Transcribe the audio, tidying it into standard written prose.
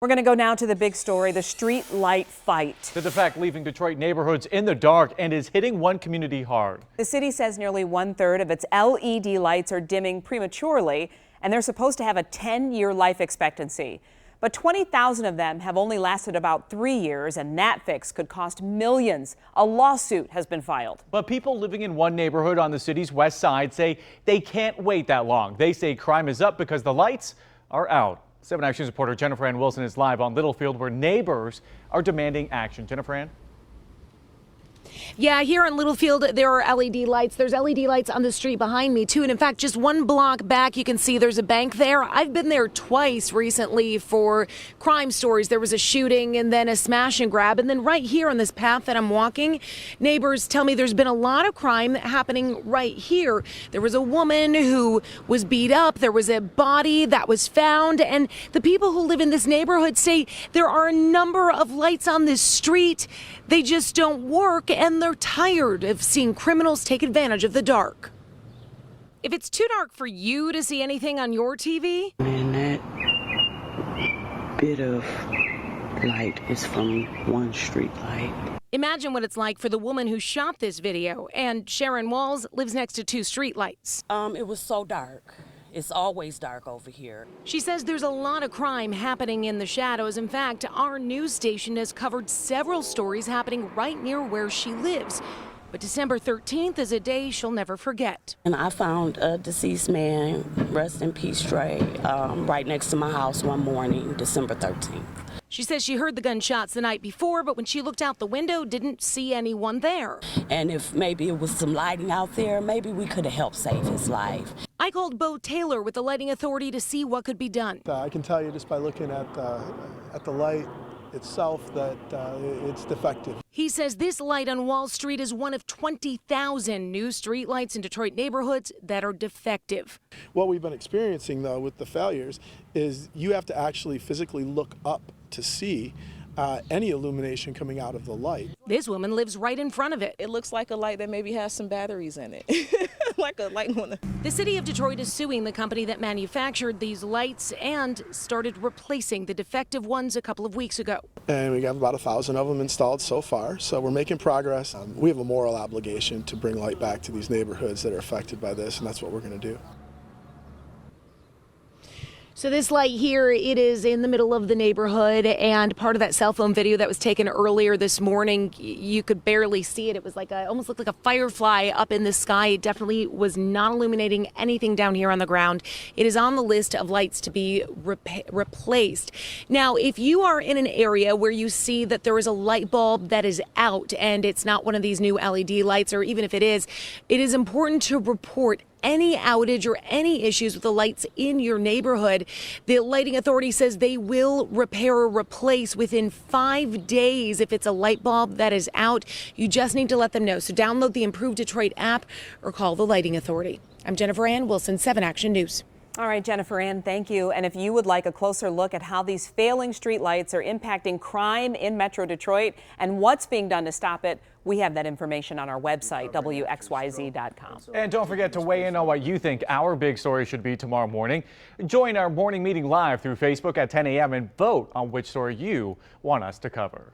We're going to go now to the big story, the street light fight. The defect leaving Detroit neighborhoods in the dark and is hitting one community hard. The city says nearly 1/3 of its LED lights are dimming prematurely, and they're supposed to have a 10-year life expectancy. But 20,000 of them have only lasted about 3 years, and that fix could cost millions. A lawsuit has been filed. But people living in one neighborhood on the city's west side say they can't wait that long. They say crime is up because the lights are out. 7 Action reporter Jennifer Ann Wilson is live on Littlefield, where neighbors are demanding action. Jennifer Ann? Yeah, here in Littlefield, there are LED lights. There's LED lights on the street behind me, too. And in fact, just one block back, you can see there's a bank there. I've been there twice recently for crime stories. There was a shooting and then a smash and grab. And then right here on this path that I'm walking, neighbors tell me there's been a lot of crime happening right here. There was a woman who was beat up. There was a body that was found. And the people who live in this neighborhood say there are a number of lights on this street. They just don't work, and they're tired of seeing criminals take advantage of the dark. If it's too dark for you to see anything on your TV, and that bit of light is from one street light. Imagine what it's like for the woman who shot this video. And Sharon Walls lives next to 2 street lights. It was so dark. It's always dark over here. She says there's a lot of crime happening in the shadows. In fact, our news station has covered several stories happening right near where she lives. But December 13th is a day she'll never forget. And I found a deceased man, rest in peace, Trey, right next to my house one morning, December 13th. She says she heard the gunshots the night before, but when she looked out the window, didn't see anyone there. And if maybe it was some lighting out there, maybe we could have helped save his life. I called Bo Taylor with the lighting authority to see what could be done. I can tell you just by looking at the light itself that it's defective. He says this light on Wall Street is one of 20,000 new street lights in Detroit neighborhoods that are defective. What we've been experiencing, though, with the failures is you have to actually physically look up to see any illumination coming out of the light. This woman lives right in front of it. It looks like a light that maybe has some batteries in it. Like a light one. The city of Detroit is suing the company that manufactured these lights and started replacing the defective ones a couple of weeks ago. And we have about 1,000 of them installed so far, so we're making progress. We have a moral obligation to bring light back to these neighborhoods that are affected by this, and that's what we're going to do. So this light here, it is in the middle of the neighborhood, and part of that cell phone video that was taken earlier this morning, you could barely see it. It was like almost looked like a firefly up in the sky. It definitely was not illuminating anything down here on the ground. It is on the list of lights to be replaced. Now, if you are in an area where you see that there is a light bulb that is out and it's not one of these new LED lights, or even if it is important to report any outage or any issues with the lights in your neighborhood. The lighting authority says they will repair or replace within 5 days if it's a light bulb that is out. You just need to let them know. So download the Improved Detroit app or call the lighting authority. I'm Jennifer Ann Wilson, 7 Action News. All right, Jennifer Ann, thank you. And if you would like a closer look at how these failing street lights are impacting crime in Metro Detroit and what's being done to stop it, we have that information on our website, WXYZ.com. And don't forget to weigh in on what you think our big story should be tomorrow morning. Join our morning meeting live through Facebook at 10 a.m. and vote on which story you want us to cover.